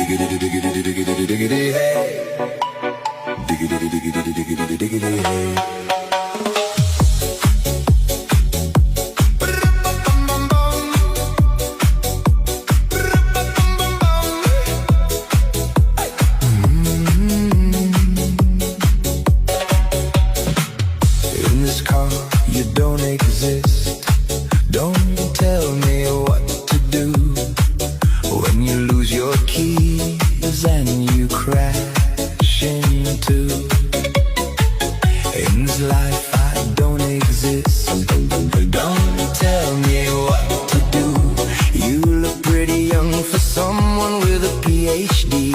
Diggity, diggity, diggity, diggity, hey. Diggity, diggity, diggity, diggity, hey. In this car, you don't exist. Don't tell me what to do when you lose your keys and you crash into. In this life, I don't exist. Don't tell me what to do. You look pretty young for someone with a PhD.